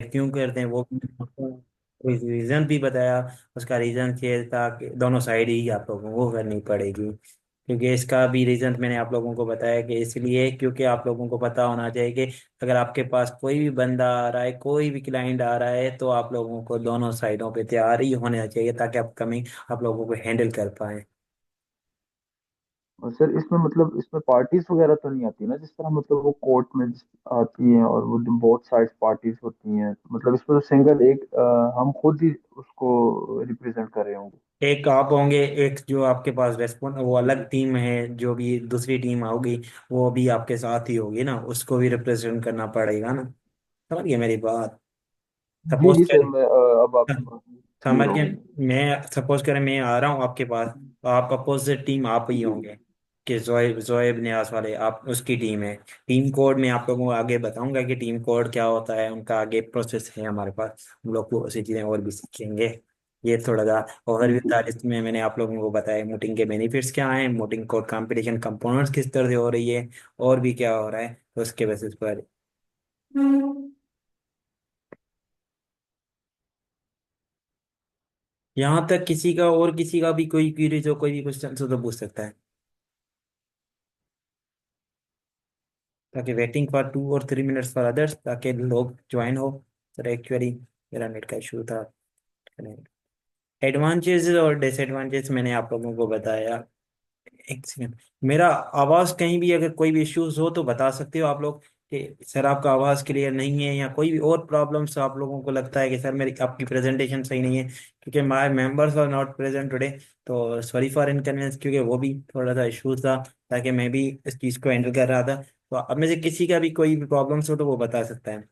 क्यों करते हैं वो भी आपको रीजन भी बताया। उसका रीजन ये था कि दोनों साइड ही आप लोगों को करनी पड़ेगी, क्योंकि इसका भी रीजन मैंने आप लोगों को बताया कि इसलिए क्योंकि आप लोगों को पता होना चाहिए कि अगर आपके पास कोई भी बंदा आ रहा है, कोई भी क्लाइंट आ रहा है, तो आप लोगों को दोनों साइडों पे तैयार ही होना चाहिए ताकि अपकमिंग आप लोगों को हैंडल कर पाए। और सर इसमें मतलब इसमें पार्टीज वगैरह तो नहीं आती ना, जिस तरह मतलब वो कोर्ट में आती हैं और वो बोथ साइड पार्टीज होती हैं, मतलब इसमें तो सिंगल एक हम खुद ही उसको रिप्रेजेंट कर रहे होंगे। एक आप होंगे, एक जो आपके पास रेस्पॉन्स वो अलग टीम है, जो भी दूसरी टीम आओगी वो भी आपके साथ ही होगी ना, उसको भी रिप्रेजेंट करना पड़ेगा ना। समझ गए मेरी बात? जी सपोज जी सर, करें, मैं अब आपकी बात क्लियर समझ हो गए। गई। मैं सपोज करें मैं आ रहा हूँ आपके पास, तो आप अपोजिट टीम आप ही जी होंगे कि जोएब जोएब न्यास वाले आप उसकी टीम है। टीम कोड मैं आप लोगों को आगे बताऊंगा कि टीम कोड क्या होता है, उनका आगे प्रोसेस है हमारे पास, हम लोग को ऐसी चीज़ें और भी सीखेंगे। ये थोड़ा सा ओवरव्यू जी था जी। जिसमें मैंने आप लोगों को बताया मोटिंग के बेनिफिट्स क्या हैं, मोटिंग कोड कंपटीशन कंपोनेंट्स किस तरह से हो रही है, और भी क्या हो रहा है, तो उसके बेसिस पर। यहाँ तक किसी का और किसी का भी कोई क्वेरीज हो, कोई भी क्वेश्चन हो तो पूछ सकता है, ताकि वेटिंग फॉर 2 और 3 मिनट्स फॉर अदर्स ताकि लोग ज्वाइन हो। सर एक्चुअली मेरा नेट का इशू था। एडवांटेजेस और डिसएडवांटेज मैंने आप लोगों को बताया। एक सेकंड, मेरा आवाज कहीं भी अगर कोई भी इश्यूज हो तो बता सकते हो आप लोग कि सर आपका आवाज क्लियर नहीं है, या कोई भी और प्रॉब्लम्स आप लोगों को लगता है कि सर मेरी आपकी प्रेजेंटेशन सही नहीं है, क्योंकि my members are not present today. तो सॉरी फॉर इनकन्वीनियंस, क्योंकि वो भी थोड़ा सा इशू था, ताकि मैं भी इस चीज़ को हैंडल कर रहा था। तो अब में से किसी का भी कोई भी प्रॉब्लम्स हो तो वो बता सकता है।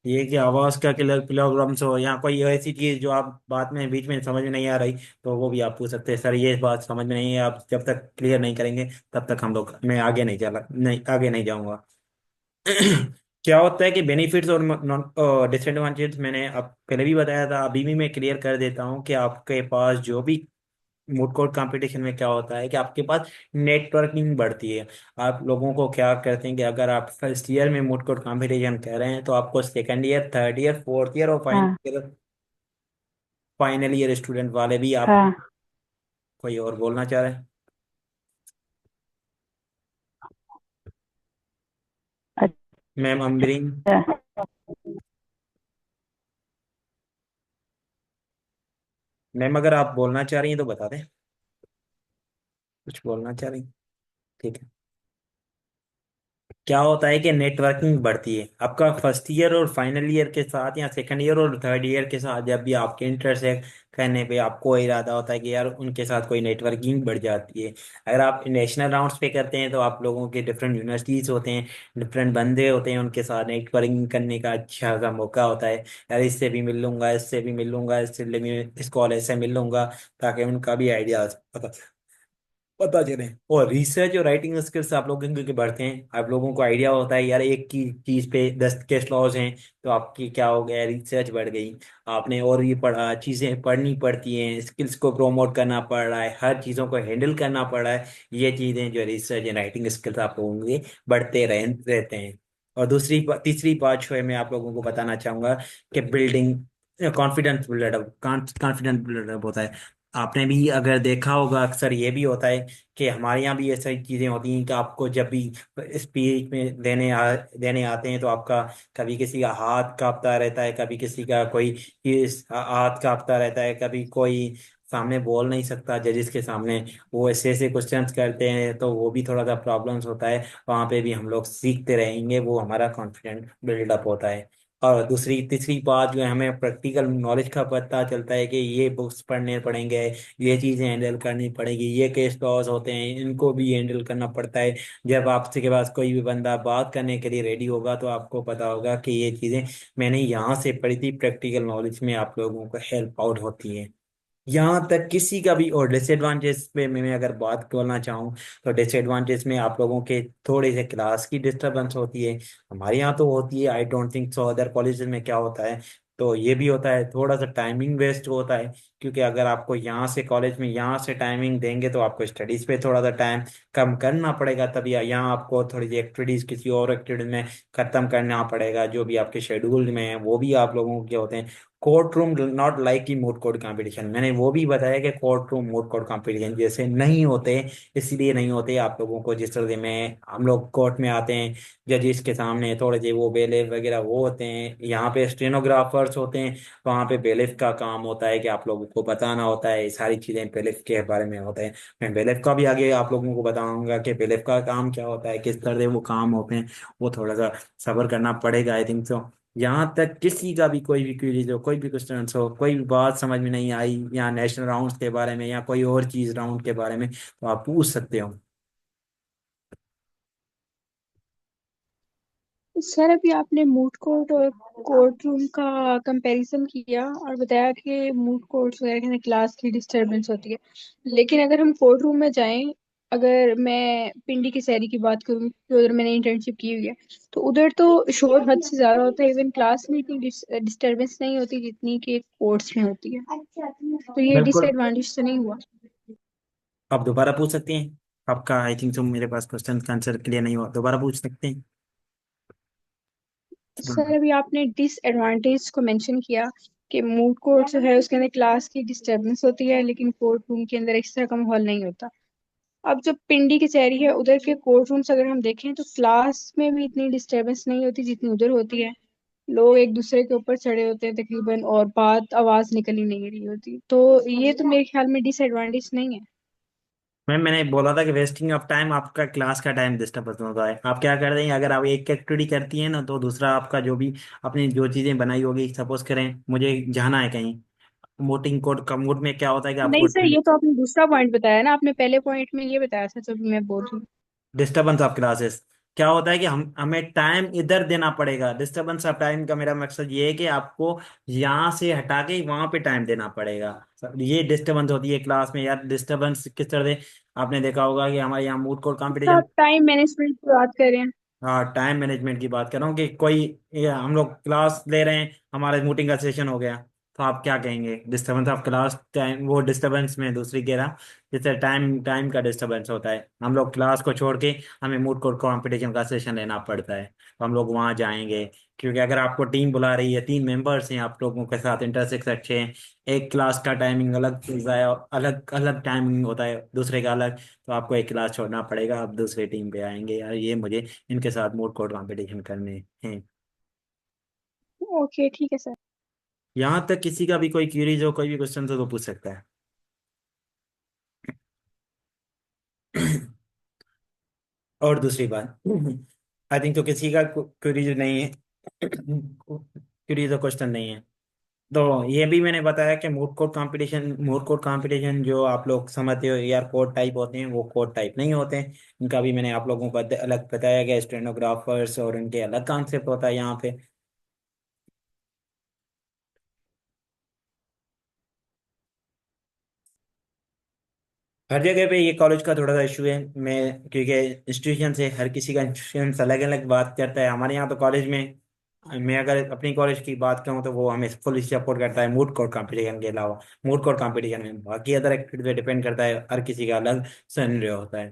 ये कि आवाज का क्लियर प्रॉब्लम्स हो या कोई ऐसी चीज जो आप बात में बीच में समझ में नहीं आ रही, तो वो भी आप पूछ सकते हैं, सर ये बात समझ में नहीं है, आप जब तक क्लियर नहीं करेंगे तब तक हम लोग मैं आगे नहीं चला नहीं आगे नहीं जाऊंगा। क्या होता है कि बेनिफिट्स और नॉन डिसएडवांटेज मैंने अब पहले भी बताया था, अभी भी मैं क्लियर कर देता हूँ कि आपके पास जो भी मूड कोर्ट कंपटीशन में क्या होता है कि आपके पास नेटवर्किंग बढ़ती है। आप लोगों को क्या करते हैं कि अगर आप फर्स्ट ईयर में मूड कोर्ट कंपटीशन कर रहे हैं, तो आपको second year, third year, fourth year और हाँ फाइनल ईयर स्टूडेंट वाले भी आप। हाँ। कोई और बोलना चाह रहे हैं? मैम अम्बरीन, अच्छा। मैम अगर आप बोलना चाह रही हैं तो बता दें, कुछ बोलना चाह रही हैं? ठीक है। क्या होता है कि नेटवर्किंग बढ़ती है आपका फर्स्ट ईयर और फाइनल ईयर के साथ, या सेकंड ईयर और थर्ड ईयर के साथ, जब भी आपके इंटरसेक्ट करने पे आपको इरादा होता है कि यार उनके साथ कोई नेटवर्किंग बढ़ जाती है। अगर आप नेशनल राउंड्स पे करते हैं तो आप लोगों के डिफरेंट यूनिवर्सिटीज होते हैं, डिफरेंट बंदे होते हैं, उनके साथ नेटवर्किंग करने का अच्छा सा मौका होता है। यार इससे भी मिल लूंगा, इससे भी मिल लूंगा, इससे इस कॉलेज से मिल लूंगा, ताकि उनका भी आइडिया पता चले। और रिसर्च और राइटिंग स्किल्स आप लोगों के बढ़ते हैं, आप लोगों को आइडिया होता है यार एक की चीज पे 10 केस लॉज हैं, तो आपकी क्या हो गया, रिसर्च बढ़ गई। आपने और भी पढ़ा, चीजें पढ़नी पड़ती हैं, स्किल्स को प्रमोट करना पड़ रहा है, हर चीजों को हैंडल करना पड़ रहा है। ये चीजें जो रिसर्च एंड राइटिंग स्किल्स आप लोगों के बढ़ते रहते हैं। और तीसरी बात जो है मैं आप लोगों को बताना चाहूंगा कि बिल्डिंग कॉन्फिडेंस बिल्डअप होता है। आपने भी अगर देखा होगा, अक्सर ये भी होता है कि हमारे यहाँ भी ऐसी चीजें होती हैं कि आपको जब भी स्पीच में देने आते हैं, तो आपका कभी किसी का हाथ कांपता रहता है, कभी किसी का कोई इस हाथ कांपता रहता है, कभी कोई सामने बोल नहीं सकता जजेस के सामने। वो ऐसे ऐसे क्वेश्चंस करते हैं, तो वो भी थोड़ा सा प्रॉब्लम्स होता है। वहाँ पे भी हम लोग सीखते रहेंगे, वो हमारा कॉन्फिडेंस बिल्डअप होता है। और दूसरी तीसरी बात जो है, हमें प्रैक्टिकल नॉलेज का पता चलता है कि ये बुक्स पढ़ने पड़ेंगे, ये चीज़ें हैंडल करनी पड़ेगी, ये केस लॉस होते हैं, इनको भी हैंडल करना पड़ता है। जब आपसे के पास कोई भी बंदा बात करने के लिए रेडी होगा, तो आपको पता होगा कि ये चीज़ें मैंने यहाँ से पढ़ी थी, प्रैक्टिकल नॉलेज में आप लोगों को हेल्प आउट होती है। यहाँ तक किसी का भी, और डिसएडवांटेज पे मैं अगर बात करना चाहूँ, तो डिसएडवांटेज में आप लोगों के थोड़े से क्लास की डिस्टरबेंस होती है। हमारे यहाँ तो होती है, I don't think so other colleges में क्या होता है। तो ये भी होता है, थोड़ा सा टाइमिंग वेस्ट होता है। क्योंकि अगर आपको यहाँ से कॉलेज में यहाँ से टाइमिंग देंगे तो आपको स्टडीज पे थोड़ा सा टाइम कम करना पड़ेगा, तभी यहाँ आपको थोड़ी सी एक्टिविटीज किसी और एक्टिविटीज में खत्म करना पड़ेगा, जो भी आपके शेड्यूल में है वो भी आप लोगों के होते हैं। कोर्ट रूम नॉट लाइक की मूड कोर्ट कंपटीशन, मैंने वो भी बताया कि court room moot court competition जैसे नहीं होते। इसलिए नहीं होते आप लोगों को, जिस तरह से मैं हम लोग कोर्ट में आते हैं जजेस के सामने, थोड़े से वो बेलेफ वगैरह वो होते हैं, यहाँ पे स्टेनोग्राफर्स होते हैं। वहाँ पे बेलेफ का काम होता है कि आप लोगों को बताना होता है, ये सारी चीजें बेलेफ के बारे में होता है। मैं बेलेफ का भी आगे आप लोगों को बताऊंगा कि बेलेफ का काम क्या होता है, किस तरह से वो काम होते हैं। वो थोड़ा सा सब्र करना पड़ेगा आई थिंक। तो यहाँ तक किसी का भी कोई भी क्वेरीज हो, कोई भी क्वेश्चन हो, कोई भी बात समझ में नहीं आई या नेशनल राउंड्स के बारे में या कोई और चीज राउंड के बारे में, तो आप पूछ सकते हो। सर अभी आपने मूट कोर्ट और कोर्ट रूम का कंपैरिजन किया और बताया कि मूट कोर्ट्स वगैरह में क्लास की डिस्टरबेंस होती है, लेकिन अगर हम कोर्ट रूम में जाएं, अगर मैं पिंडी की शहरी की बात करूं कि उधर मैंने इंटर्नशिप की हुई है, तो उधर तो शोर हद से ज्यादा होता है। इवन क्लास में इतनी डिस्टरबेंस नहीं होती जितनी कि कोर्ट्स में होती है। तो ये बिल्कुल। डिसएडवांटेज तो नहीं हुआ? आप दोबारा पूछ सकते हैं। आपका आई थिंक तो मेरे पास क्वेश्चन का आंसर क्लियर नहीं हुआ, दोबारा पूछ सकते हैं। सर अभी आपने डिसएडवांटेज को मेंशन किया कि मूड कोर्ट जो है उसके अंदर क्लास की डिस्टरबेंस होती है, लेकिन कोर्ट रूम के अंदर इस तरह का माहौल नहीं होता। अब जो पिंडी कचहरी है उधर के कोर्ट रूम्स अगर हम देखें तो क्लास में भी इतनी डिस्टरबेंस नहीं होती जितनी उधर होती है। लोग एक दूसरे के ऊपर चढ़े होते हैं तकरीबन, और बात आवाज निकल ही नहीं रही होती, तो ये तो मेरे ख्याल में डिसएडवांटेज नहीं है। मैम मैंने बोला था कि वेस्टिंग ऑफ टाइम, आपका क्लास का टाइम डिस्टर्ब होता है। आप क्या कर रहे हैं, अगर आप एक एक्टिविटी करती हैं ना तो दूसरा आपका जो भी अपनी जो चीजें बनाई होगी, सपोज करें मुझे जाना है कहीं, मोटिंग कोड का मोड में क्या होता है कि आपको नहीं सर, ये तो आपने दूसरा पॉइंट बताया ना, आपने पहले पॉइंट में ये बताया था जब मैं बोल रही हूँ। डिस्टर्बेंस ऑफ क्लासेस क्या होता है कि हमें टाइम इधर देना पड़ेगा। डिस्टर्बेंस ऑफ टाइम का मेरा मकसद ये है कि आपको यहाँ से हटा के वहां पे टाइम देना पड़ेगा। ये डिस्टर्बेंस होती है क्लास में यार। डिस्टर्बेंस किस तरह से, आपने देखा होगा कि हमारे यहाँ मूड कोर्ट तो कंपटीशन। आप टाइम मैनेजमेंट की बात कर रहे हैं? हाँ, टाइम मैनेजमेंट की बात कर रहा हूँ कि कोई, ये हम लोग क्लास ले रहे हैं, हमारा मीटिंग का सेशन हो गया, तो आप क्या कहेंगे, डिस्टर्बेंस ऑफ क्लास टाइम, वो डिस्टर्बेंस में दूसरी कह रहा, जैसे टाइम टाइम का डिस्टर्बेंस होता है। हम लोग क्लास को छोड़ के हमें मूड कोर्ट कंपटीशन का सेशन लेना पड़ता है, तो हम लोग वहाँ जाएंगे। क्योंकि अगर आपको टीम बुला रही है, 3 मेंबर्स हैं आप लोगों के साथ, इंटरसेक्स अच्छे हैं, एक क्लास का टाइमिंग अलग चलता है, अलग अलग टाइमिंग होता है दूसरे का अलग, तो आपको एक क्लास छोड़ना पड़ेगा, आप दूसरी टीम पे आएंगे यार, ये मुझे इनके साथ मूड कोर्ट कंपटीशन करने हैं। ओके ठीक है सर। यहाँ तक किसी का भी कोई क्यूरीज हो, कोई भी क्वेश्चन हो तो पूछ सकता है। और दूसरी बात, आई थिंक तो किसी का क्यूरीज नहीं है, क्यूरीज और क्वेश्चन नहीं है। तो ये भी मैंने बताया कि मूड कोर्ट कंपटीशन जो आप लोग समझते हो यार कोड टाइप होते हैं, वो कोड टाइप नहीं होते हैं। इनका भी मैंने आप लोगों को अलग बताया गया, स्टेनोग्राफर्स और इनके अलग कॉन्सेप्ट होता है यहाँ पे। हर जगह पे ये कॉलेज का थोड़ा सा इशू है, मैं क्योंकि इंस्टीट्यूशन से हर किसी का इंस्टीट्यूशन अलग अलग बात करता है। हमारे यहाँ तो कॉलेज में, मैं अगर अपनी कॉलेज की बात करूँ तो वो हमें फुल सपोर्ट करता है मूड कोर्ट कंपटीशन के अलावा। मूड कोर्ट कंपटीशन में बाकी अदर एक्टिविटी पे डिपेंड करता है, हर किसी का अलग सिनेरियो होता है।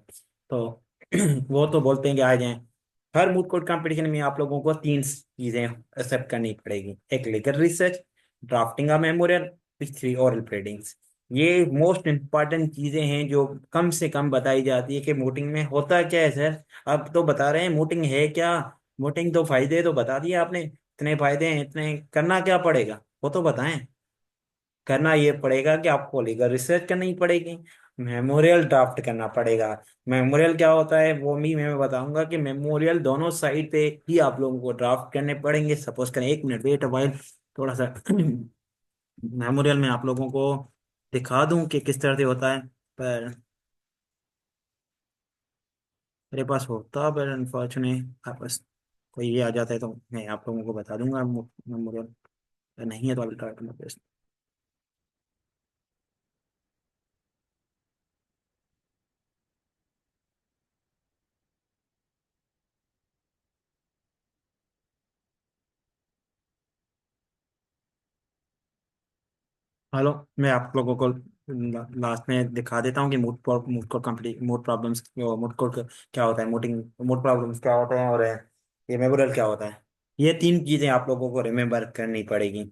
तो वो तो बोलते हैं कि आ जाएं। हर मूड कोर्ट कंपटीशन में आप लोगों को 3 चीजें एक्सेप्ट करनी पड़ेगी, एक legal research, drafting of memorial, 3 oral predicts. ये मोस्ट इम्पॉर्टेंट चीजें हैं जो कम से कम बताई जाती है कि वोटिंग में होता क्या है सर। आप तो बता रहे हैं वोटिंग है क्या, वोटिंग तो फायदे तो बता दिए आपने, इतने फायदे हैं, इतने करना क्या पड़ेगा वो तो बताएं। करना ये पड़ेगा कि आपको लीगल रिसर्च करनी पड़ेगी, मेमोरियल ड्राफ्ट करना पड़ेगा। मेमोरियल क्या होता है वो भी मैं बताऊंगा कि मेमोरियल दोनों साइड पे ही आप लोगों को ड्राफ्ट करने पड़ेंगे। सपोज करें, 1 मिनट वेट वाइल, थोड़ा सा मेमोरियल में आप लोगों को दिखा दूं कि किस तरह से होता है, पर मेरे पास होता, पर अनफॉर्चुनेट आप पास कोई भी आ जाता है तो मैं आप लोगों को बता दूंगा मेमोरियल। नहीं है तो अभी ट्राई करना। हेलो, मैं आप लोगों को लास्ट में दिखा देता हूँ कि mood code complete mood problems mood code क्या होता है, मूड प्रॉब्लम्स क्या होते हैं, और ये मेमोरियल क्या होता है। ये तीन चीजें आप लोगों को रिमेम्बर करनी पड़ेगी।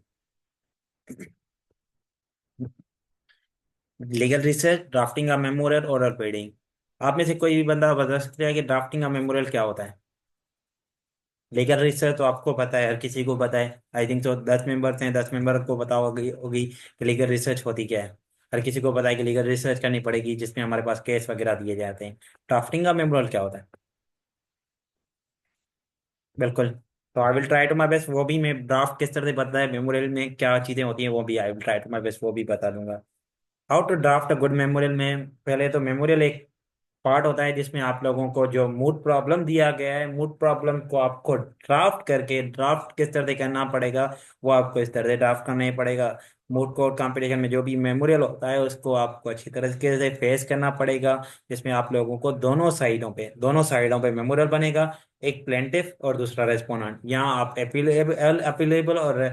लीगल रिसर्च, ड्राफ्टिंग का मेमोरियल, ओरल प्रेडिंग। आप में से कोई भी बंदा बता सकता है कि ड्राफ्टिंग का मेमोरियल क्या होता है। लीगल रिसर्च तो आपको पता है, हर किसी को पता है। आई थिंक तो 10 मेंबर्स हैं, 10 मेंबर को पता होगी होगी कि लीगल रिसर्च होती क्या है। हर किसी को पता है कि लीगल रिसर्च करनी पड़ेगी, जिसमें हमारे पास केस वगैरह दिए जाते हैं। ड्राफ्टिंग का मेमोरियल क्या होता है। बिल्कुल। तो I will try to my best, वो भी मैं ड्राफ्ट किस तरह से बनता है, मेमोरियल में क्या चीज़ें होती हैं, वो भी I will try to my best, वो भी बता दूंगा। How to draft a good memorial में पहले तो मेमोरियल एक पार्ट होता है जिसमें आप लोगों को जो मूड प्रॉब्लम दिया गया है, मूड प्रॉब्लम को आपको ड्राफ्ट करके, ड्राफ्ट किस तरह से करना पड़ेगा, वो आपको इस तरह से ड्राफ्ट करना ही पड़ेगा। मूड कोड कंपटीशन में जो भी मेमोरियल होता है उसको आपको अच्छी तरह से फेस करना पड़ेगा, जिसमें आप लोगों को दोनों साइडों पे मेमोरियल बनेगा। एक प्लेंटिफ और दूसरा रेस्पोनेंट। यहाँ आप अपीलेबल और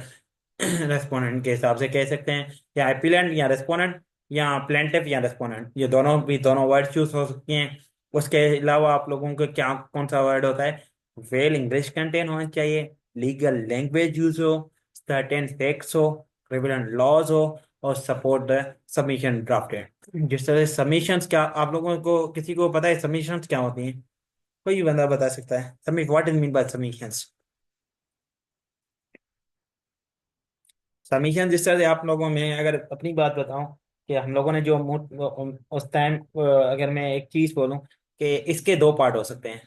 रेस्पोनेंट के हिसाब से कह सकते हैं, या अपीलेंट या रेस्पोनेंट, या प्लेंटिफ या रेस्पोनेंट, ये दोनों वर्ड चूज हो सकती हैं। उसके अलावा आप लोगों को क्या कौन सा वर्ड होता है, वेल इंग्लिश कंटेंट होना चाहिए, लीगल लैंग्वेज यूज हो, सर्टेन फैक्ट्स हो, प्रिवेलेंट लॉज हो, और सपोर्ट द सबमिशन ड्राफ्टेड। जिस तरह से सबमिशंस, क्या आप लोगों को किसी को पता है सबमिशंस क्या होती हैं। कोई भी बंदा बता सकता है submit, what is mean by submissions. Submission जिस तरह से आप लोगों में, अगर अपनी बात बताऊं, कि हम लोगों ने जो उस टाइम, अगर मैं एक चीज बोलूं कि इसके दो पार्ट हो सकते हैं।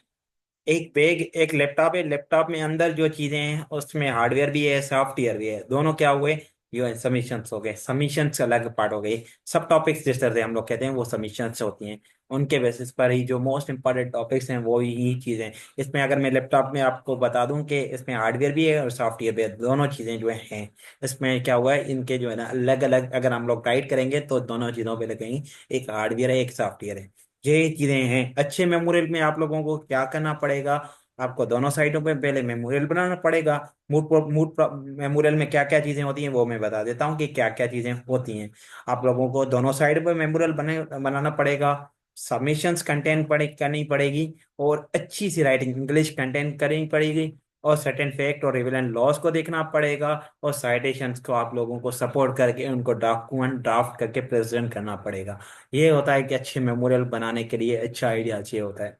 एक बैग, एक लैपटॉप है, लैपटॉप में अंदर जो चीजें हैं उसमें हार्डवेयर भी है, सॉफ्टवेयर भी है, दोनों क्या हुए, ये सबमिशंस हो गए। सबमिशंस अलग पार्ट हो गए। सब टॉपिक्स जिस तरह से हम लोग कहते हैं वो सबमिशंस होती हैं। उनके बेसिस पर ही जो मोस्ट इंपॉर्टेंट टॉपिक्स हैं वो ही चीजें। इसमें अगर मैं लैपटॉप में आपको बता दूं कि इसमें हार्डवेयर भी है और सॉफ्टवेयर भी है, दोनों चीजें जो हैं, इसमें क्या हुआ है, इनके जो है ना अलग अलग अगर हम लोग गाइड करेंगे तो दोनों चीजों पे लगेंगी। एक हार्डवेयर है, एक सॉफ्टवेयर है। ये चीजें हैं। अच्छे मेमोरियल में आप लोगों को क्या करना पड़ेगा, आपको दोनों साइडों पे पहले मेमोरियल बनाना पड़ेगा। मेमोरियल में क्या क्या चीजें होती हैं वो मैं बता देता हूँ कि क्या क्या चीजें होती हैं। आप लोगों को दोनों साइड पे मेमोरियल बनाना पड़ेगा। सबमिशंस कंटेंट करनी पड़ेगी, और अच्छी सी राइटिंग इंग्लिश कंटेंट करनी पड़ेगी, और सर्टेन फैक्ट और रिवेलेंट लॉज को देखना पड़ेगा, और साइटेशंस को आप लोगों को सपोर्ट करके उनको डॉक्यूमेंट ड्राफ्ट करके प्रेजेंट करना पड़ेगा। ये होता है कि अच्छे मेमोरियल बनाने के लिए अच्छा आइडिया चाहिए होता है।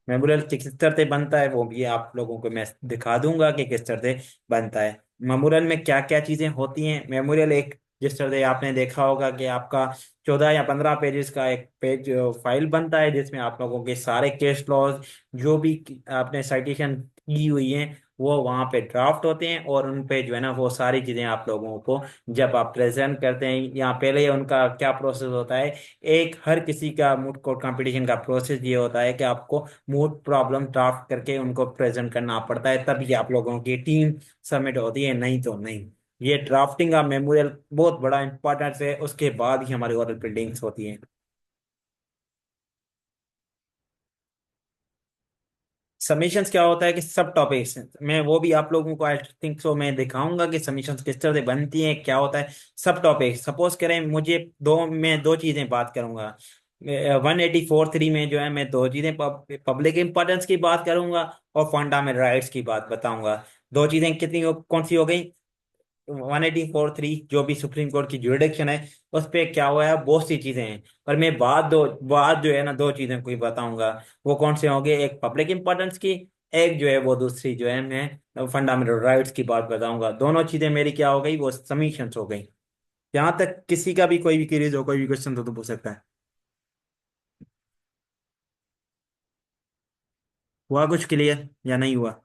मेमोरियल किस तरह से बनता है वो भी आप लोगों को मैं दिखा दूंगा कि किस तरह से बनता है। मेमोरियल में क्या क्या चीजें होती हैं। मेमोरियल एक, जिस तरह से आपने देखा होगा कि आपका 14 या 15 पेजेस का एक पेज फाइल बनता है, जिसमें आप लोगों के सारे केस लॉज, जो भी आपने साइटेशन की हुई हैं, वो वहाँ पे ड्राफ्ट होते हैं, और उन पे जो है ना वो सारी चीजें आप लोगों को जब आप प्रेजेंट करते हैं, यहाँ पहले उनका क्या प्रोसेस होता है। एक हर किसी का मूड कोर्ट कंपटीशन का प्रोसेस ये होता है कि आपको मूड प्रॉब्लम ड्राफ्ट करके उनको प्रेजेंट करना पड़ता है, तभी आप लोगों की टीम सबमिट होती है, नहीं तो नहीं। ये ड्राफ्टिंग का मेमोरियल बहुत बड़ा इंपॉर्टेंस है, उसके बाद ही हमारी ओरल बिल्डिंग्स होती हैं। सबमिशंस क्या होता है कि सब टॉपिक्स, मैं वो भी आप लोगों को आई थिंक सो मैं दिखाऊंगा कि सबमिशंस किस तरह से बनती हैं, क्या होता है। सब टॉपिक सपोज करें मुझे मैं दो चीजें बात करूंगा। 184(3) में जो है मैं दो चीजें, पब्लिक इंपॉर्टेंस की बात करूंगा, और फंडामेंटल राइट्स की बात बताऊंगा। दो चीजें कितनी कौन सी हो गई। 184(3) जो भी सुप्रीम कोर्ट की जुरिडिक्शन है, उस पे क्या हुआ है, बहुत सी चीजें हैं। पर मैं बात जो है ना दो चीजें कोई बताऊंगा। वो कौन से होंगे, एक पब्लिक इंपॉर्टेंस की, एक जो है वो दूसरी जो है मैं फंडामेंटल राइट्स की बात बताऊंगा। दोनों चीजें मेरी क्या हो गई, वो सबमिशंस हो गई। यहाँ तक किसी का भी कोई भी क्वेरीज हो, कोई भी क्वेश्चन तो पूछ सकता है। हुआ कुछ क्लियर या नहीं हुआ।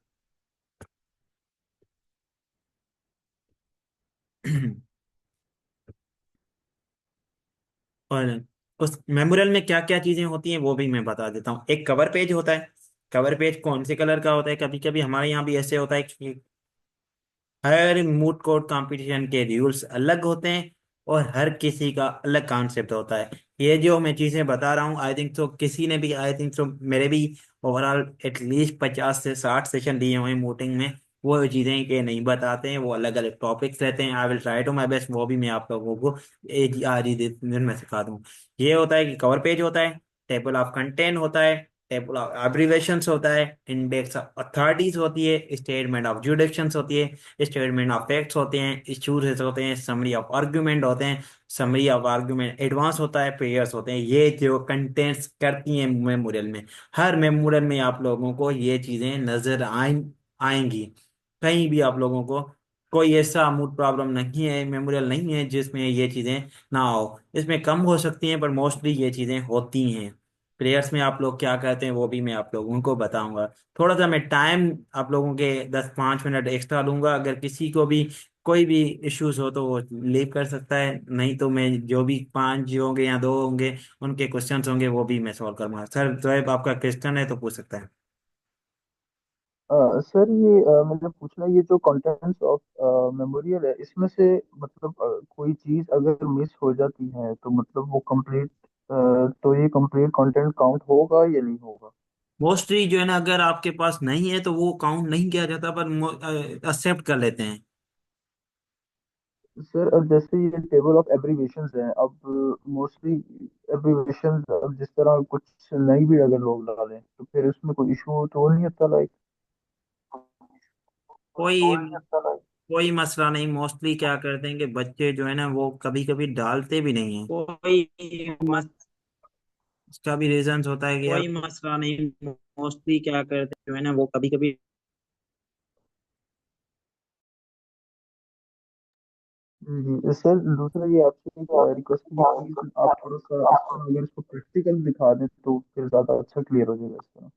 और उस मेमोरियल में क्या क्या चीजें होती हैं वो भी मैं बता देता हूँ। एक कवर पेज होता है। कवर पेज कौन से कलर का होता है, कभी कभी हमारे यहाँ भी ऐसे होता है कि हर मूड कोर्ट कंपटीशन के रूल्स अलग होते हैं, और हर किसी का अलग कॉन्सेप्ट होता है। ये जो मैं चीजें बता रहा हूँ, आई थिंक तो किसी ने भी, आई थिंक तो मेरे भी ओवरऑल एटलीस्ट 50 से 60 सेशन दिए हुए हैं मीटिंग में। वो चीज़ें के नहीं बताते हैं, वो अलग अलग टॉपिक्स रहते हैं। I will try to my best, वो भी मैं आप लोगों को एक आज ही दिन में सिखा दूँ। ये होता है कि कवर पेज होता है, टेबल ऑफ कंटेंट होता है, टेबल ऑफ एब्रिवेशंस होता है, इंडेक्स ऑफ अथॉरिटीज होती है, स्टेटमेंट ऑफ जुडिक्शंस होती है, स्टेटमेंट ऑफ फैक्ट्स होते हैं, इश्यूज होते हैं, समरी ऑफ आर्गुमेंट होते हैं, समरी ऑफ आर्गुमेंट एडवांस होता है, प्रेयर्स होते हैं। ये जो कंटेंट्स करती हैं मेमोरियल में, हर मेमोरियल में आप लोगों को ये चीजें नजर आएंगी। कहीं भी आप लोगों को कोई ऐसा मूड प्रॉब्लम नहीं है, मेमोरियल नहीं है जिसमें ये चीजें ना हो। इसमें कम हो सकती हैं पर मोस्टली ये चीजें होती हैं। प्रेयर्स में आप लोग क्या करते हैं वो भी मैं आप लोगों को बताऊंगा। थोड़ा सा मैं टाइम आप लोगों के 10-5 मिनट एक्स्ट्रा लूंगा, अगर किसी को भी कोई भी इश्यूज हो तो वो लीव कर सकता है, नहीं तो मैं जो भी 5 जो होंगे या 2 होंगे उनके क्वेश्चंस होंगे वो भी मैं सॉल्व करूंगा। सर जो आपका क्वेश्चन है तो पूछ सकता है। सर ये मतलब पूछना, ये जो कंटेंट्स ऑफ मेमोरियल है, इसमें से मतलब कोई चीज अगर मिस हो जाती है तो मतलब वो कंप्लीट, तो ये कंप्लीट कंटेंट काउंट होगा या नहीं होगा? मोस्टली जो है ना, अगर आपके पास नहीं है तो वो काउंट नहीं किया जाता, पर एक्सेप्ट कर लेते हैं। सर अब जैसे ये टेबल ऑफ एब्रीविएशंस हैं, अब मोस्टली एब्रीविएशंस अब जिस तरह कुछ नई भी अगर लोग डालें तो फिर उसमें कोई इशू तो नहीं आता, लाइक? कोई कोई मसला नहीं। मोस्टली क्या करते हैं कि बच्चे जो है ना वो कभी कभी डालते भी नहीं है। कोई मस उसका भी रीजंस होता है कि यार कोई मसला नहीं। मोस्टली क्या करते हैं जो है ना वो कभी कभी। जी सर, दूसरा ये आपसे एक रिक्वेस्ट है कि प्लीज आप थोड़ा सा इसका अगर इसको प्रैक्टिकल दिखा दें तो फिर ज़्यादा अच्छा क्लियर हो जाएगा इसका।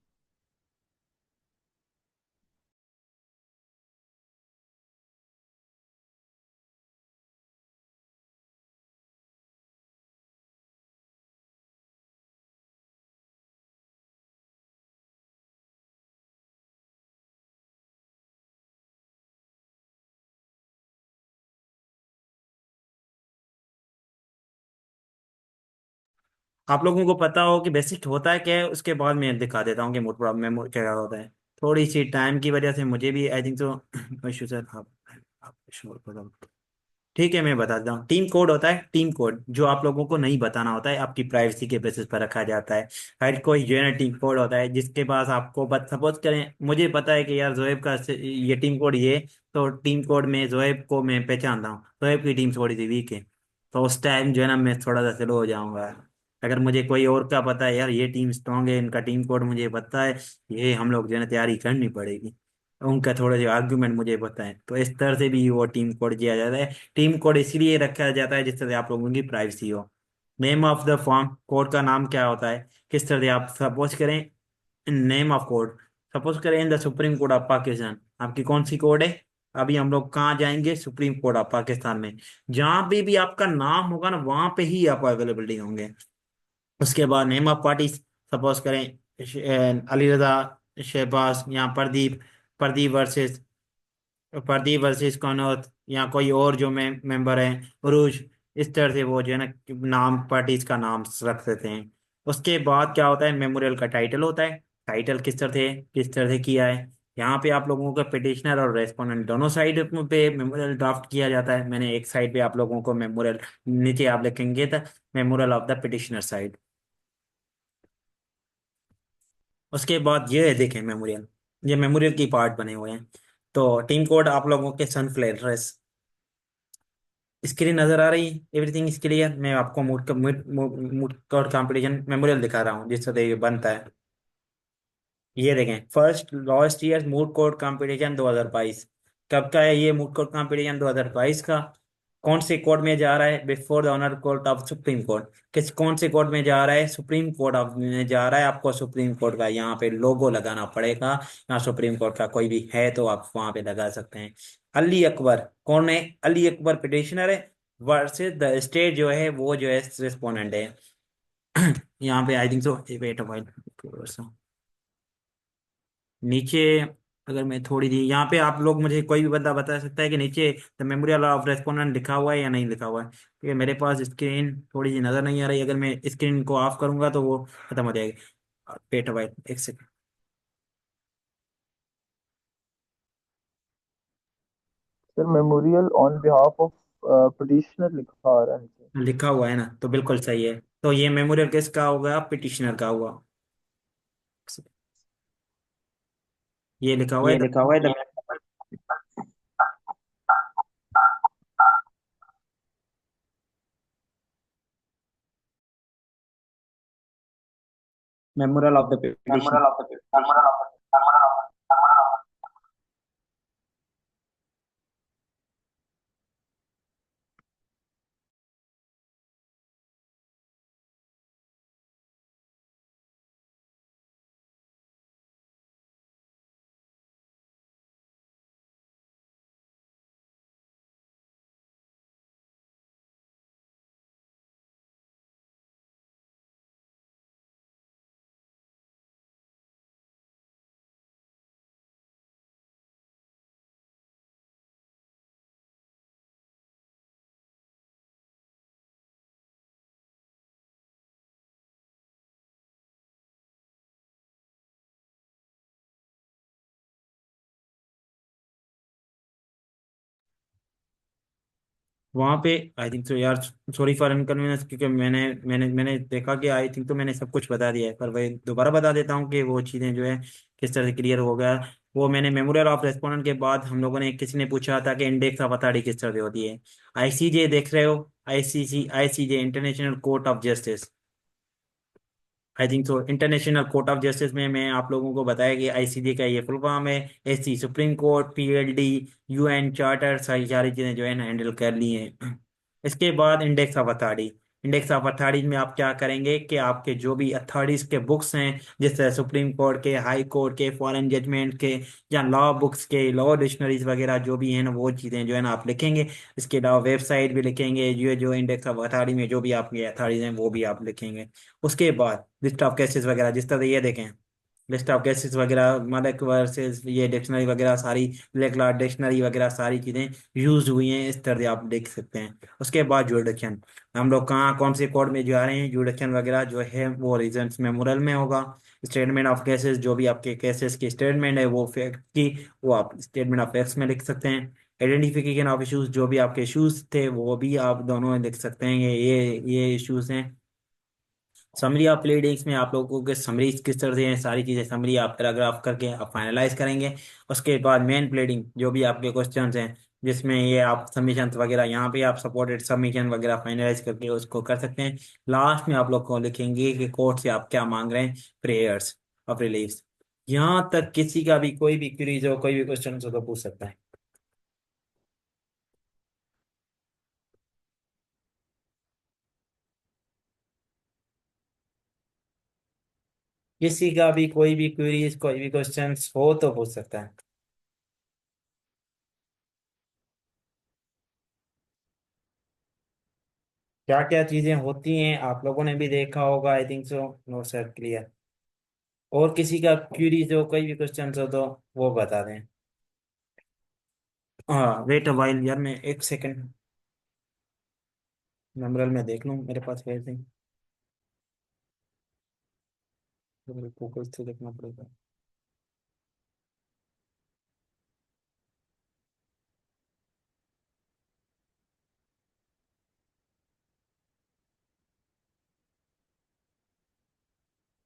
आप लोगों को पता हो कि बेसिक होता है क्या है, उसके बाद मैं दिखा देता हूँ कि मोड प्रॉब्लम में क्या होता है। थोड़ी सी टाइम की वजह से मुझे भी आई थिंक तो इशू सर। आप sure बताओ। ठीक है मैं बता देता हूँ। टीम कोड होता है, टीम कोड जो आप लोगों को नहीं बताना होता है, आपकी प्राइवेसी के बेसिस पर रखा जाता है। हर कोई जो है ना टीम कोड होता है जिसके पास आपको सपोज करें मुझे पता है कि यार जोएब का ये टीम कोड ये, तो टीम कोड में जोएब को मैं पहचानता हूँ, जोएब की टीम थोड़ी सी वीक है, तो उस टाइम जो है ना मैं थोड़ा सा स्लो हो जाऊंगा। अगर मुझे कोई और का पता है यार ये टीम स्ट्रांग है, इनका टीम कोड मुझे पता है, ये हम लोग जो है ना तैयारी करनी पड़ेगी, उनका थोड़े से आर्गुमेंट मुझे बताएं, तो इस तरह से भी वो टीम कोड किया जाता है। टीम कोड इसलिए रखा जाता है जिस तरह से आप लोगों की प्राइवेसी हो। Name of the form, code का नाम क्या होता है, किस तरह से आप सपोज करें नेम ऑफ कोड, सपोज करें in the supreme court of Pakistan, आपकी कौन सी कोड है? अभी हम लोग कहाँ जाएंगे? सुप्रीम कोर्ट ऑफ पाकिस्तान में। जहां पे भी आपका नाम होगा ना वहां पे ही आप अवेलेबिलिटी होंगे। उसके बाद नेम ऑफ पार्टी, सपोज करें अली रजा, शहबाज या प्रदीप, प्रदीप वर्सेस प्रदीप वर्सेस कनौत, या कोई और जो मेंबर है उरूज। इस तरह से वो जो है ना नाम पार्टीज का नाम रख देते हैं। उसके बाद क्या होता है, मेमोरियल का टाइटल होता है। टाइटल किस तरह से किया है। यहाँ पे आप लोगों का पिटिशनर और रेस्पोंडेंट दोनों साइड पे मेमोरियल ड्राफ्ट किया जाता है। मैंने एक साइड पे आप लोगों को मेमोरियल, नीचे आप लिखेंगे the memorial of the petitioner side. उसके बाद ये है देखें मेमोरियल, ये मेमोरियल की पार्ट बने हुए हैं। तो टीम कोड आप लोगों के सनफ्लेयर, स्क्रीन नजर आ रही है, एवरीथिंग इज क्लियर। मैं आपको मूड कोड कंपटीशन मेमोरियल दिखा रहा हूँ जिस तरह ये बनता है। ये देखें, first last year moot court competition 2022। कब का है ये मूड कोर्ट कंपटीशन? 2022 का। कौन से कोर्ट में जा रहा है? Before the honour court of supreme court. कौन से कोर्ट में जा रहा है? सुप्रीम कोर्ट ऑफ में जा रहा है। आपको सुप्रीम कोर्ट का यहाँ पे लोगो लगाना पड़ेगा। यहाँ सुप्रीम कोर्ट का कोई भी है तो आप वहां पे लगा सकते हैं। अली अकबर कौन है? अली अकबर पिटिशनर है, वर्सेस द स्टेट जो है वो जो है रिस्पोंडेंट है। यहाँ पे आई थिंक सो, वेट नीचे, अगर मैं थोड़ी सी यहाँ पे, आप लोग मुझे कोई भी बंदा बता सकता है कि नीचे द मेमोरियल ऑफ रेस्पोंडेंट लिखा हुआ है या नहीं लिखा हुआ है? क्योंकि मेरे पास स्क्रीन थोड़ी सी नजर नहीं आ रही, अगर मैं स्क्रीन को ऑफ करूंगा तो वो खत्म हो जाएगी। वेट भाई एक second. Sir memorial on behalf of petitioner लिखा आ रहा है नीचे। लिखा हुआ है ना, तो बिल्कुल सही है। तो ये मेमोरियल किसका होगा? पिटिशनर का हुआ। ये लिखा हुआ है ये लिखा हुआ है the memorial of the petition. Memorial of the memorial of वहां पे आई थिंक तो यार, सॉरी फॉर इनकन्वीनियंस, क्योंकि मैंने देखा कि आई थिंक तो मैंने सब कुछ बता दिया है, पर वही दोबारा बता देता हूँ कि वो चीज़ें जो है किस तरह से क्लियर हो गया। वो मैंने मेमोरियल ऑफ रेस्पोंडेंट के बाद हम लोगों ने, किसी ने पूछा था कि इंडेक्स ऑफ अथॉरिटी किस तरह से होती है। आईसीजे देख रहे हो? ICJ international court of justice. I think so international court of justice में मैं आप लोगों को बताया कि आईसीजे का ये फुल फॉर्म है। SC supreme court, PLD, UN charter, सारी सारी चीजें जो है ना हैंडल कर ली हैं। इसके बाद index of authority. Index of authority में आप क्या करेंगे कि आपके जो भी अथॉरिटीज के बुक्स हैं, जैसे सुप्रीम कोर्ट के, हाई कोर्ट के, फॉरेन जजमेंट के, या लॉ बुक्स के, लॉ डिक्शनरीज वगैरह जो भी हैं ना, वो चीज़ें जो है ना आप लिखेंगे। इसके अलावा वेबसाइट भी लिखेंगे, ये जो इंडेक्स ऑफ अथॉरिटी में जो भी आपके अथॉरिटीज हैं वो भी आप लिखेंगे। उसके बाद लिस्ट ऑफ केसेस वगैरह, जिस तरह ये देखें, लिस्ट ऑफ केसेस वगैरह, मलिक वर्सेस ये डिक्शनरी वगैरह सारी, ब्लैक लॉ डिक्शनरी वगैरह सारी चीज़ें यूज हुई हैं, इस तरह से आप देख सकते हैं। उसके बाद जुडिक्शन, हम लोग कहाँ कौन से कोर्ट में जा रहे हैं, जुडिक्शन वगैरह जो है वो रीजंस मेमोरल में होगा। स्टेटमेंट ऑफ केसेस, जो भी आपके केसेस की स्टेटमेंट है वो फैक्ट की, वो आप स्टेटमेंट ऑफ फैक्ट्स में लिख सकते हैं। आइडेंटिफिकेशन ऑफ इश्यूज, जो भी आपके इश्यूज थे वो भी आप दोनों लिख सकते हैं, ये इश्यूज हैं। समरी ऑफ प्लेडिंग्स में आप लोगों के समरी किस तरह से हैं, सारी चीज़ें समरी आप पैराग्राफ करके आप फाइनलाइज करेंगे। उसके बाद मेन प्लेडिंग, जो भी आपके क्वेश्चंस हैं, जिसमें ये आप सबमिशन वगैरह, यहाँ पे आप सपोर्टेड सबमिशन वगैरह फाइनलाइज करके उसको कर सकते हैं। लास्ट में आप लोग को लिखेंगे कि कोर्ट से आप क्या मांग रहे हैं, प्रेयर्स ऑफ रिलीफ। यहाँ तक किसी का भी कोई भी क्वेरीज हो, कोई भी क्वेश्चन हो तो पूछ सकता है। किसी का भी कोई भी क्वेरीज, कोई भी क्वेश्चन हो तो पूछ सकता है। क्या क्या चीजें होती हैं आप लोगों ने भी देखा होगा, I think so. No sir, clear. और किसी का क्यूरीज हो, कोई भी क्वेश्चन हो तो वो बता दें। हाँ, वेट अ वाइल यार, मैं एक सेकंड मेमोरियल में देख लूँ, मेरे पास है नहीं, गूगल से देखना पड़ेगा।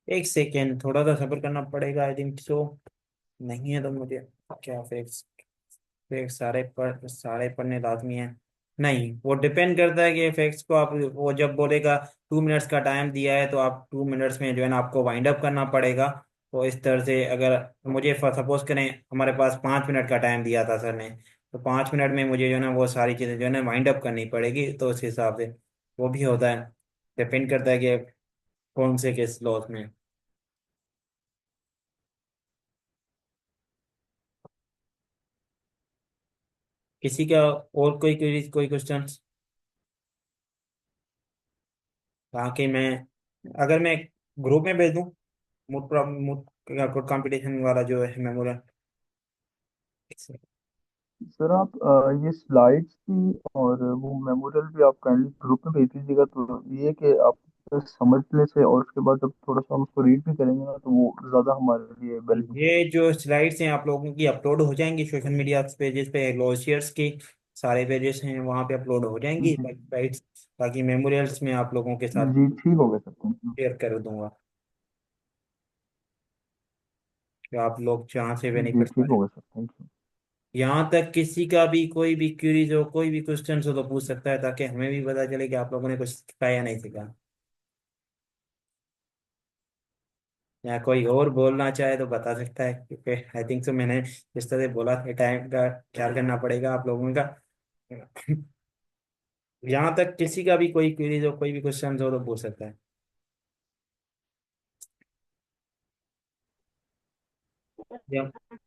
एक सेकेंड, थोड़ा सा सब्र करना पड़ेगा, आई थिंक सो। नहीं है तो मुझे क्या फेक्स, फैक्ट्स सारे पढ़ने लाजमी है? नहीं, वो डिपेंड करता है कि फैक्ट्स को आप, वो जब बोलेगा 2 मिनट्स का टाइम दिया है तो आप 2 मिनट्स में जो है ना आपको वाइंड अप करना पड़ेगा। तो इस तरह से अगर मुझे सपोज करें हमारे पास 5 मिनट का टाइम दिया था सर ने, तो 5 मिनट में मुझे जो है ना वो सारी चीज़ें जो है ना वाइंड अप करनी पड़ेगी, तो उस हिसाब से वो भी होता है। डिपेंड करता है कि कौन से किस लॉज में। किसी का और कोई क्वेश्चन? बाकी मैं, अगर मैं ग्रुप में भेज दूँ, मूड कंपटीशन वाला जो है मेमोरियल। सर आप ये स्लाइड्स भी और वो मेमोरियल भी आप काइंडली ग्रुप में भेज दीजिएगा, तो ये कि आप समझने से और उसके बाद जब थोड़ा सा हम उसको रीड भी करेंगे ना, तो वो ज़्यादा हमारे लिए बेनिफिशियल ये होगा। जो स्लाइड्स हैं आप लोगों की अपलोड हो जाएंगी सोशल मीडिया पेजेस पे, ग्लोशियर्स की सारे पेजेस हैं वहाँ पे अपलोड हो जाएंगी जी स्लाइड्स, ताकि मेमोरियल्स में आप लोगों के साथ जी, ठीक हो गया सर, थैंक यू। शेयर कर दूंगा, कि आप लोग जहाँ से जी बेनिफिट ठीक करें। हो गया सर, थैंक यू। यहाँ तक किसी का भी कोई भी क्यूरीज हो, कोई भी क्वेश्चन हो तो पूछ सकता है, ताकि हमें भी पता चले कि आप लोगों ने कुछ सीखा या नहीं सीखा। या कोई और बोलना चाहे तो बता सकता है, क्योंकि आई थिंक सो मैंने जिस तरह से बोला टाइम का ख्याल करना पड़ेगा आप लोगों का। यहाँ तक किसी का भी कोई क्वेरीज हो, कोई भी क्वेश्चन हो तो पूछ सकता है। ये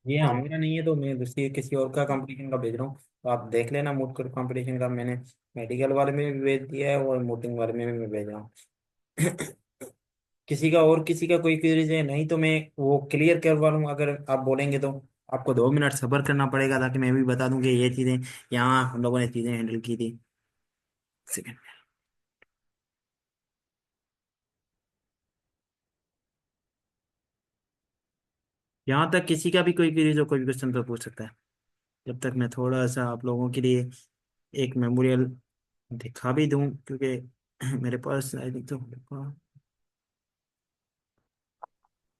ये हमारा नहीं है तो मैं दूसरी किसी और का कंपटीशन का भेज रहा हूँ, तो आप देख लेना। मूड कोर्ट कंपटीशन का मैंने मेडिकल वाले में भी भेज दिया है और मूटिंग वाले में भी मैं भेज रहा हूँ। किसी का और किसी का कोई क्वेरीज है नहीं तो मैं वो क्लियर करवा लूँ, अगर आप बोलेंगे तो। आपको 2 मिनट सब्र करना पड़ेगा, ताकि मैं भी बता दूं कि ये चीज़ें यहाँ हम लोगों ने चीज़ें हैंडल की थी। सेकंड। यहाँ तक किसी का भी कोई क्वेरीज हो, कोई भी क्वेश्चन तो पूछ सकता है, जब तक मैं थोड़ा सा आप लोगों के लिए एक मेमोरियल दिखा भी दूं, क्योंकि मेरे पास आई थिंक तो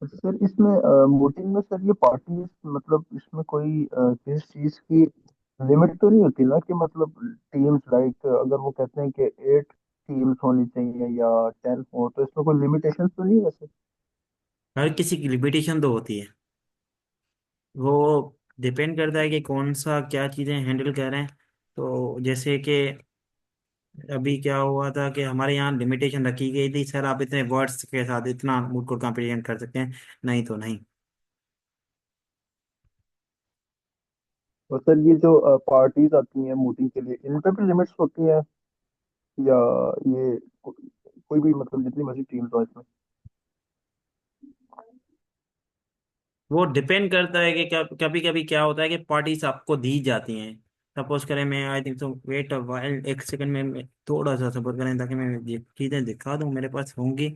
सर इसमें वोटिंग में सर ये पार्टी, मतलब इसमें कोई किसी चीज की लिमिट तो नहीं होती ना, कि मतलब टीम्स लाइक अगर वो कहते हैं कि 8 टीम्स होनी चाहिए या 10 हो, तो इसमें कोई लिमिटेशन तो नहीं है वैसे? हर किसी की लिमिटेशन तो होती है। वो डिपेंड करता है कि कौन सा क्या चीज़ें हैंडल कर रहे हैं। तो जैसे कि अभी क्या हुआ था कि हमारे यहाँ लिमिटेशन रखी गई थी, सर आप इतने वर्ड्स के साथ इतना मूड कोड कॉम्प्रिहेंड कर सकते हैं, नहीं तो नहीं। और सर ये जो पार्टीज आती हैं वोटिंग के लिए, इन पे भी लिमिट्स होती हैं, या ये कोई भी मतलब जितनी मर्जी टीम्स हो इसमें? वो डिपेंड करता है कि कभी कभी क्या होता है कि पार्टीज आपको दी जाती हैं। सपोज करें, मैं आई थिंक तो वेट अ वाइल, एक सेकंड में थोड़ा सा सपोर्ट करें, ताकि मैं ये चीज़ें दिखा दूँ मेरे पास होंगी।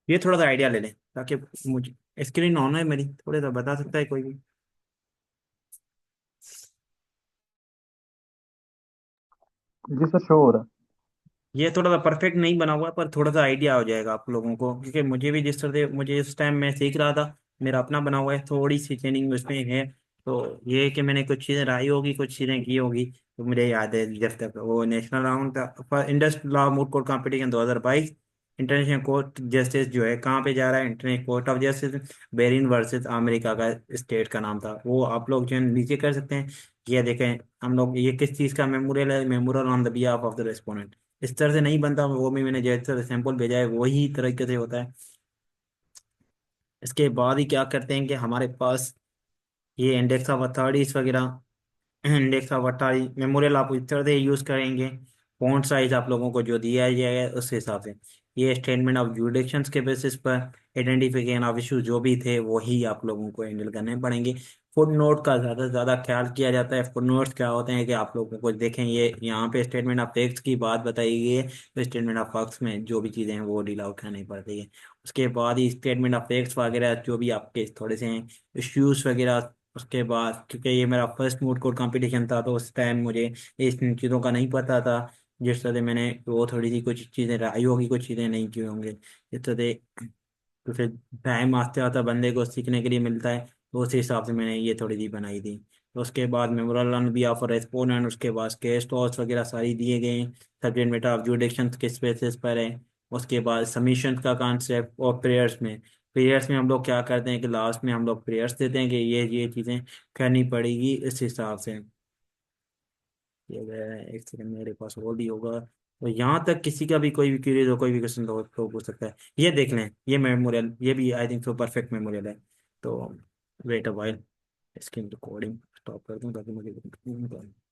ये थोड़ा सा आइडिया ले लें, ताकि मुझे स्क्रीन ऑन है मेरी, थोड़ा सा बता सकता है कोई भी। जी सर, शो हो रहा ये थोड़ा सा परफेक्ट नहीं बना हुआ है, पर थोड़ा सा आइडिया हो जाएगा आप लोगों को, क्योंकि मुझे भी जिस तरह से मुझे इस टाइम मैं सीख रहा था, मेरा अपना बना हुआ है, थोड़ी सी ट्रेनिंग उसमें है। तो ये है कि मैंने कुछ चीज़ें रही होगी, कुछ चीज़ें की होगी। तो मुझे याद है जब तक वो नेशनल राउंड था, Indus law moot court competition 2022, international court justice जो है कहाँ पे जा रहा है, international court of justice Bering versus America का स्टेट का नाम था वो, आप लोग जो है नीचे कर सकते हैं। ये देखें हम लोग, ये किस चीज़ का मेमोरियल है, memorial on the behalf of the respondent. इस तरह से नहीं बनता, वो भी मैंने जैसे सैंपल भेजा है वही तरीके से होता है। इसके बाद ही क्या करते हैं कि हमारे पास ये इंडेक्स ऑफ अथॉरिटीज वगैरह, इंडेक्स ऑफ अथॉरिटी मेमोरियल आप इस तरह से यूज करेंगे। फॉन्ट साइज आप लोगों को जो दिया जाएगा उस हिसाब से, ये स्टेटमेंट ऑफ जुडिक्शंस के बेसिस पर आइडेंटिफिकेशन ऑफ इशू जो भी थे वही आप लोगों को हैंडल करने पड़ेंगे। फुट नोट का ज़्यादा से ज़्यादा ख्याल किया जाता है। फुट नोट्स क्या होते हैं कि आप लोगों को देखें, ये यहाँ पे स्टेटमेंट ऑफ फैक्ट्स की बात बताई गई है, तो स्टेटमेंट ऑफ फैक्ट्स में जो भी चीज़ें हैं वो डील आउट करनी पड़ती है। उसके बाद ही स्टेटमेंट ऑफ फैक्ट्स वगैरह जो भी आपके थोड़े से हैं इश्यूज वगैरह। उसके बाद क्योंकि ये मेरा फर्स्ट मूड कोर्ट कंपटीशन था, तो उस टाइम मुझे इस चीज़ों का नहीं पता था। जिस तरह से मैंने वो थोड़ी सी कुछ चीज़ें राई होगी, कुछ चीज़ें नहीं की होंगे इस तरह से। तो फिर टाइम आस्ते आता बंदे को सीखने के लिए मिलता है, तो उस हिसाब से मैंने ये थोड़ी सी बनाई थी। तो उसके बाद मेमोरल रन भी ऑफ रेस्पोंडेंट, उसके बाद केस टॉस वगैरह सारी दिए गए हैं। सब्जेक्ट मैटर ऑफ जुडिक्शन किस बेसिस पर है। उसके बाद सबमिशन का कॉन्सेप्ट, और प्रेयर्स में, प्रेयर्स में हम लोग क्या करते हैं कि लास्ट में हम लोग प्रेयर्स देते हैं कि ये चीज़ें करनी पड़ेगी इस हिसाब से। ये गया है, एक सेकंड मेरे पास और भी होगा। तो यहाँ तक किसी का भी कोई भी क्यूरीज हो, कोई भी क्वेश्चन हो तो पूछ सकता है। ये देख लें, ये मेमोरियल, ये भी I think so perfect memorial है। तो wait a while, screen recording. Stop कर दूं ताकि मुझे